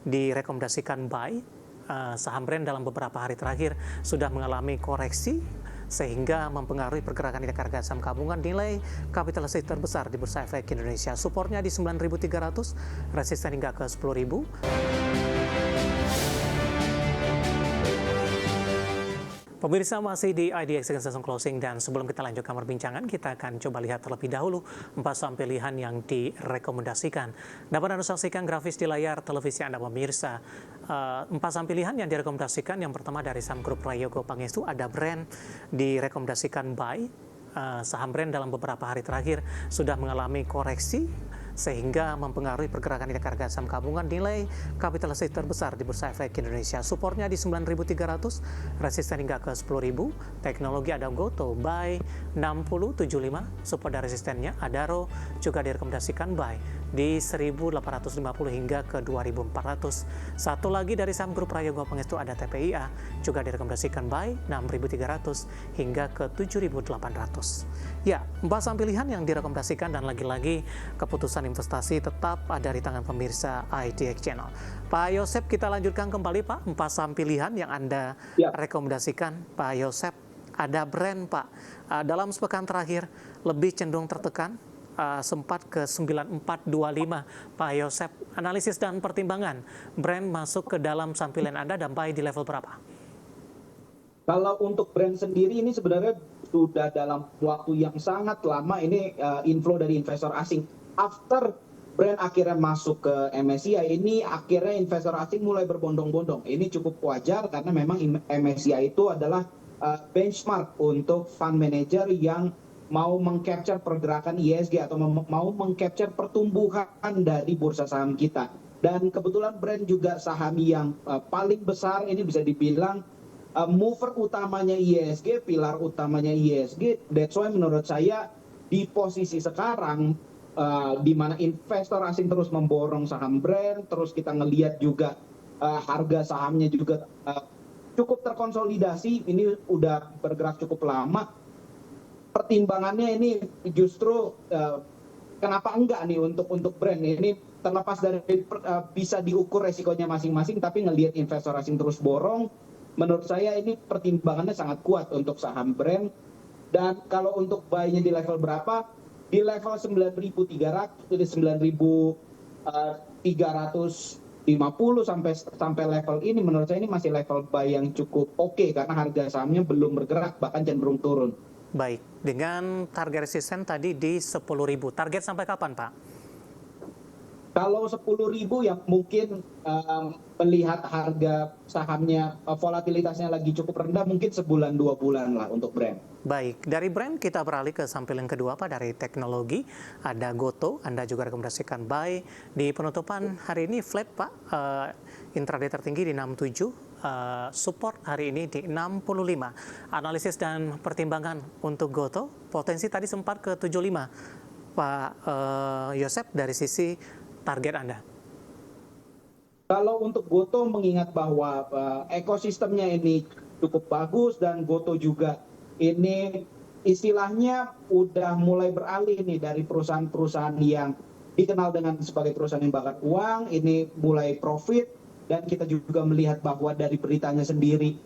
direkomendasikan buy. Saham Brand dalam beberapa hari terakhir sudah mengalami koreksi sehingga mempengaruhi pergerakan indeks harga saham gabungan. Nilai kapitalisasi terbesar di Bursa Efek Indonesia, supportnya di 9.300, resisten hingga ke 10.000. Pemirsa, masih di IDX Session Closing, dan sebelum kita lanjutkan perbincangan, kita akan coba lihat terlebih dahulu 4 saham pilihan yang direkomendasikan. Dapat Anda saksikan grafis di layar televisi Anda, pemirsa. 4 saham pilihan yang direkomendasikan, yang pertama dari saham grup Prayogo Pangestu, ada Brand, direkomendasikan buy. Saham Brand dalam beberapa hari terakhir sudah mengalami koreksi sehingga mempengaruhi pergerakan indeks harga saham gabungan. Nilai kapitalisasi terbesar di Bursa Efek Indonesia, supportnya di 9.300, resisten hingga ke 10.000. Teknologi ada Goto buy 6075, support dan resistennya. Adaro juga direkomendasikan buy di 1.850 hingga ke 2.400. Satu lagi dari saham grup Prayogo Pangestu ada TPIA, juga direkomendasikan buy 6.300 hingga ke 7.800. Ya, 4 saham pilihan yang direkomendasikan, dan lagi-lagi keputusan investasi tetap ada di tangan pemirsa IDX Channel. Pak Yosep, kita lanjutkan kembali Pak, 4 saham pilihan yang Anda rekomendasikan. Pak Yosep, ada Brand Pak, dalam sepekan terakhir lebih cenderung tertekan, sempat ke 9425. Pak Yosep, analisis dan pertimbangan Brand masuk ke dalam saham pilihan Anda dan buy di level berapa? Kalau untuk Brand sendiri ini sebenarnya sudah dalam waktu yang sangat lama ini inflow dari investor asing. After Brand akhirnya masuk ke MSCI, ini akhirnya investor asing mulai berbondong-bondong. Ini cukup wajar karena memang MSCI itu adalah benchmark untuk fund manager yang mau mengcapture pergerakan ISG atau mau mengcapture pertumbuhan dari bursa saham kita. Dan kebetulan Brand juga saham yang paling besar, ini bisa dibilang mover utamanya ISG, pilar utamanya ISG. That's why menurut saya di posisi sekarang di mana investor asing terus memborong saham Brand, terus kita ngelihat juga harga sahamnya juga cukup terkonsolidasi, ini udah bergerak cukup lama. Pertimbangannya ini justru kenapa enggak nih untuk Brand ini, terlepas dari bisa diukur resikonya masing-masing, tapi ngelihat investor asing terus borong, menurut saya ini pertimbangannya sangat kuat untuk saham Brand. Dan kalau untuk buy-nya di level berapa? Di level 9.300, jadi 9.350 sampai level ini, menurut saya ini masih level buy yang cukup oke, karena harga sahamnya belum bergerak, bahkan cenderung turun. Baik, dengan target resisten tadi di 10.000, target sampai kapan Pak? Kalau 10.000 ya mungkin melihat harga sahamnya volatilitasnya lagi cukup rendah, mungkin sebulan 2 bulan lah untuk Brand. Baik, dari Brand kita beralih ke saham pilihan kedua Pak, dari teknologi. Ada Goto, Anda juga rekomendasikan buy. Di penutupan hari ini flat Pak, intraday tertinggi di 67, support hari ini di 65. Analisis dan pertimbangan untuk Goto, potensi tadi sempat ke 75. Pak Yosep, dari sisi target Anda? Kalau untuk Goto, mengingat bahwa ekosistemnya ini cukup bagus dan Goto juga ini istilahnya udah mulai beralih nih dari perusahaan-perusahaan yang dikenal dengan sebagai perusahaan yang bakar uang, ini mulai profit. Dan kita juga melihat bahwa dari beritanya sendiri,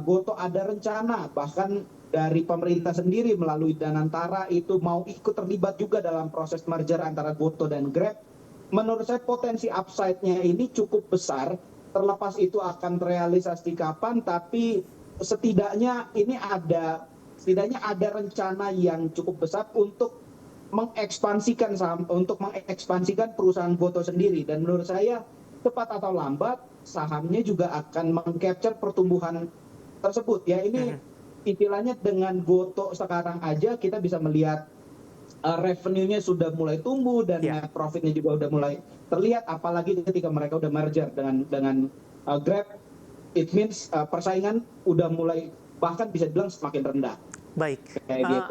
Goto ada rencana, bahkan dari pemerintah sendiri melalui Danantara itu mau ikut terlibat juga dalam proses merger antara Goto dan Grab. Menurut saya potensi upside-nya ini cukup besar, terlepas itu akan terrealisasi kapan, tapi setidaknya ada rencana yang cukup besar untuk mengekspansikan perusahaan Goto sendiri. Dan menurut saya cepat atau lambat sahamnya juga akan mengcapture pertumbuhan tersebut. Ya, ini istilahnya dengan Goto sekarang aja kita bisa melihat revenue-nya sudah mulai tumbuh dan net profit-nya juga udah mulai terlihat, apalagi ketika mereka udah merger dengan Grab, it means persaingan udah mulai bahkan bisa dibilang semakin rendah. Baik,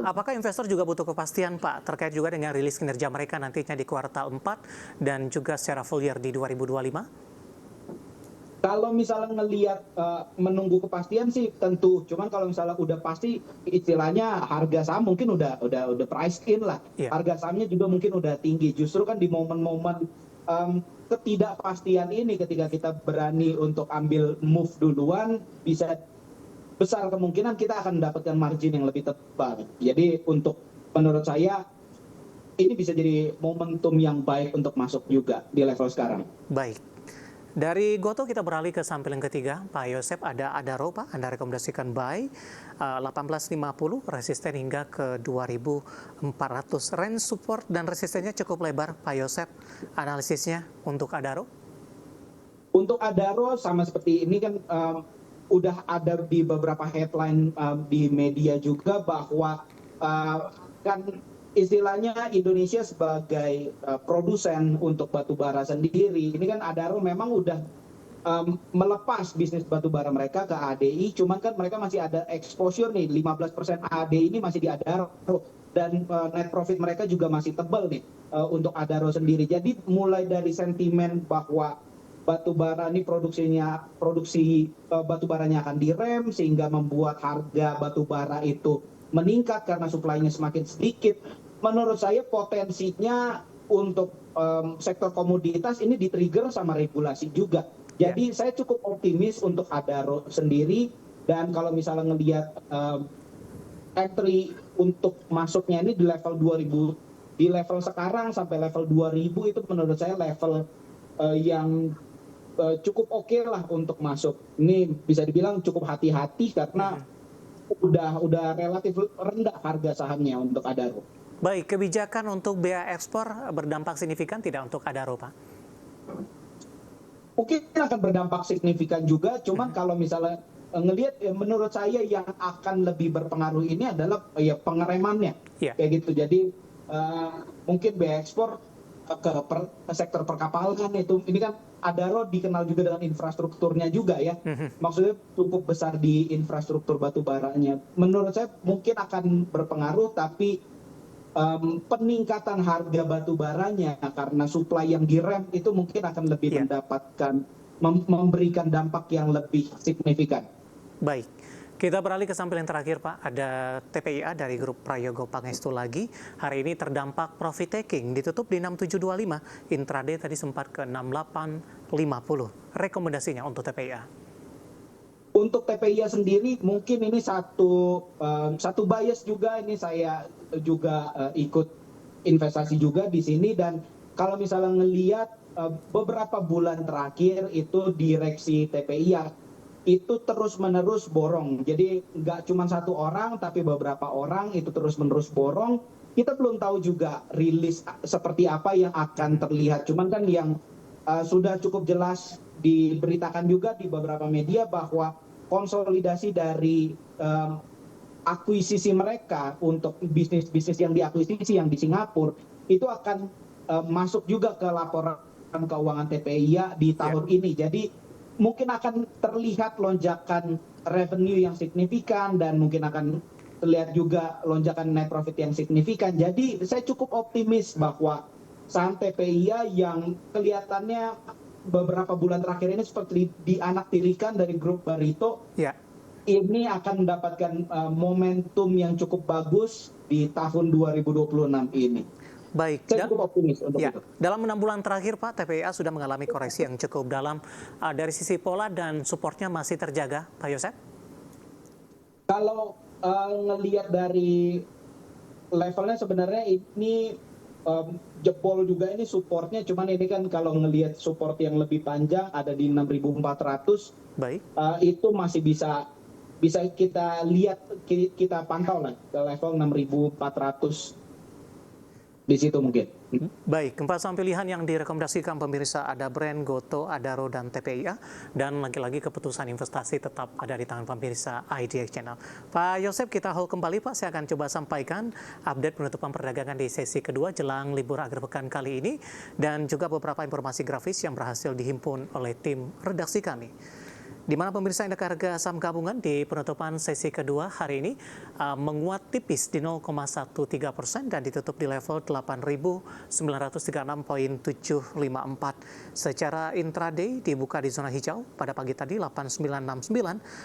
apakah investor juga butuh kepastian Pak terkait juga dengan rilis kinerja mereka nantinya di kuartal 4 dan juga secara full year di 2025? Kalau misalnya ngelihat menunggu kepastian sih tentu, cuman kalau misalnya udah pasti, istilahnya harga saham mungkin udah price in lah. Harga sahamnya juga mungkin udah tinggi. Justru kan di momen-momen ketidakpastian ini ketika kita berani untuk ambil move duluan, bisa besar kemungkinan kita akan mendapatkan margin yang lebih tebal. Jadi menurut saya ini bisa jadi momentum yang baik untuk masuk juga di level sekarang. Baik. Dari Goto kita beralih ke sampel yang ketiga, Pak Yosep, ada Adaro, Pak. Anda rekomendasikan buy 1850, resisten hingga ke 2400. Range support dan resistennya cukup lebar, Pak Yosep. Analisisnya untuk Adaro? Untuk Adaro sama seperti ini kan udah ada di beberapa headline di media juga bahwa kan istilahnya Indonesia sebagai produsen untuk batu bara sendiri, ini kan Adaro memang udah melepas bisnis batu bara mereka ke ADI, cuman kan mereka masih ada exposure nih, 15% ADI ini masih di Adaro, dan net profit mereka juga masih tebal nih untuk Adaro sendiri. Jadi mulai dari sentimen bahwa batu bara ini produksi batu baranya akan direm, sehingga membuat harga batu bara itu meningkat karena suplainya semakin sedikit. Menurut saya potensinya untuk sektor komoditas ini di-trigger sama regulasi juga. Jadi saya cukup optimis untuk Adaro sendiri, dan kalau misalnya ngelihat entry untuk masuknya ini di level 2000, di level sekarang sampai level 2000 itu menurut saya level yang cukup oke lah untuk masuk. Ini bisa dibilang cukup hati-hati karena udah relatif rendah harga sahamnya untuk Adaro. Baik, kebijakan untuk bea ekspor berdampak signifikan tidak untuk Adaro, Pak? Mungkin akan berdampak signifikan juga, cuman kalau misalnya ngelihat menurut saya yang akan lebih berpengaruh ini adalah pengeremannya. Kayak gitu. Jadi mungkin bea ekspor ke sektor perkapalan itu, ini kan Adaro dikenal juga dengan infrastrukturnya juga ya. Maksudnya cukup besar di infrastruktur batu baranya. Menurut saya mungkin akan berpengaruh, tapi peningkatan harga batu baranya karena supply yang direm itu mungkin akan lebih mendapatkan memberikan dampak yang lebih signifikan. Baik, kita beralih ke sampel yang terakhir, Pak. Ada TPIA dari grup Prayogo Pangestu lagi. Hari ini terdampak profit taking, ditutup di 6725, intraday tadi sempat ke 6850. Rekomendasinya untuk TPIA? Untuk TPIA sendiri mungkin ini satu bias juga, ini saya juga ikut investasi juga di sini, dan kalau misalnya ngelihat beberapa bulan terakhir itu direksi TPIA itu terus-menerus borong. Jadi nggak cuma satu orang, tapi beberapa orang itu terus-menerus borong. Kita belum tahu juga rilis seperti apa yang akan terlihat. Cuman kan yang sudah cukup jelas diberitakan juga di beberapa media bahwa konsolidasi dari akuisisi mereka untuk bisnis-bisnis yang diakuisisi yang di Singapura itu akan masuk juga ke laporan keuangan TPIA di tahun ini. Jadi mungkin akan terlihat lonjakan revenue yang signifikan, dan mungkin akan terlihat juga lonjakan net profit yang signifikan. Jadi saya cukup optimis bahwa saham TPIA yang kelihatannya beberapa bulan terakhir ini seperti dianaktirikan dari grup Barito, ini akan mendapatkan momentum yang cukup bagus di tahun 2026 ini. Baik, saya cukup optimis untuk itu. Dalam 6 bulan terakhir, Pak, TPIA sudah mengalami koreksi yang cukup dalam. Dari sisi pola dan supportnya masih terjaga, Pak Yosep? Kalau ngelihat dari levelnya sebenarnya ini jebol juga, ini supportnya, cuman ini kan kalau ngelihat support yang lebih panjang ada di 6.400. Baik. Itu masih bisa kita lihat, kita pantau lah ke level 6.400 di situ mungkin. Baik, 4 saham pilihan yang direkomendasikan pemirsa ada Brand, Goto, Adaro, dan TPIA. Dan lagi-lagi keputusan investasi tetap ada di tangan pemirsa IDX Channel. Pak Yosep, kita hold kembali, Pak. Saya akan coba sampaikan update penutupan perdagangan di sesi kedua jelang libur akhir pekan kali ini, dan juga beberapa informasi grafis yang berhasil dihimpun oleh tim redaksi kami. Di mana pemirsa indeks harga saham gabungan di penutupan sesi kedua hari ini menguat tipis di 0,13% dan ditutup di level 8.936,754. Secara intraday dibuka di zona hijau pada pagi tadi 8.969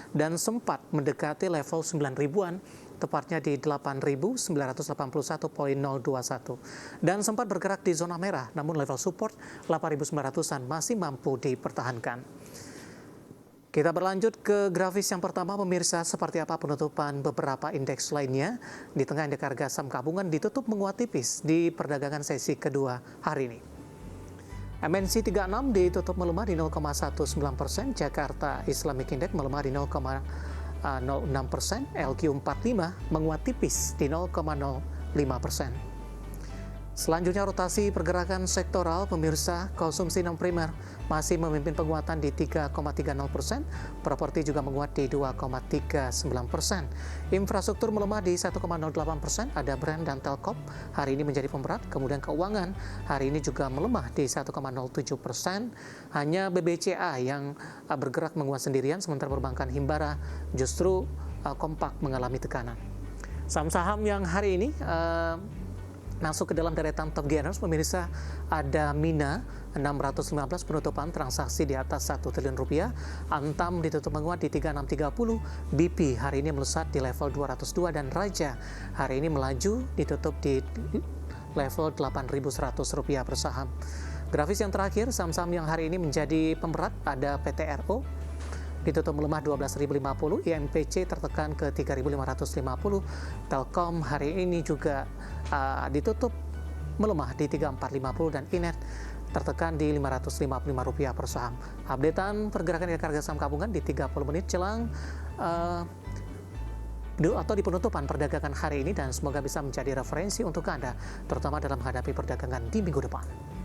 dan sempat mendekati level 9 ribuan tepatnya di 8.981.021 dan sempat bergerak di zona merah, namun level support 8.900-an masih mampu dipertahankan. Kita berlanjut ke grafis yang pertama, pemirsa, seperti apa penutupan beberapa indeks lainnya. Di tengah indeks harga saham gabungan ditutup menguat tipis di perdagangan sesi kedua hari ini. MNC 36 ditutup melemah di 0,19%, Jakarta Islamic Index melemah di 0,06%, LQ45 menguat tipis di 0,05%. Selanjutnya rotasi pergerakan sektoral, pemirsa, konsumsi non primer masih memimpin penguatan di 3,30%, properti juga menguat di 2,39%. Infrastruktur melemah di 1,08%, ada Brand dan Telkom hari ini menjadi pemberat, kemudian keuangan hari ini juga melemah di 1,07%, hanya BBCA yang bergerak menguat sendirian, sementara perbankan Himbara justru kompak mengalami tekanan. Saham-saham yang hari ini masuk ke dalam deretan top gainers, pemirsa, ada Mina 615 penutupan transaksi di atas 1 triliun rupiah, Antam ditutup menguat di 3630, BP hari ini melesat di level 202 dan Raja hari ini melaju ditutup di level 8.100 rupiah per saham. Grafis yang terakhir, saham-saham yang hari ini menjadi pemberat ada PTRO ditutup melemah 12.050, IMPC tertekan ke 3.550, Telkom hari ini juga ditutup melemah di 3.450 dan Inet tertekan di Rp555 per saham. Updatean pergerakan harga saham gabungan di 30 menit jelang atau di penutupan perdagangan hari ini, dan semoga bisa menjadi referensi untuk Anda terutama dalam menghadapi perdagangan di minggu depan.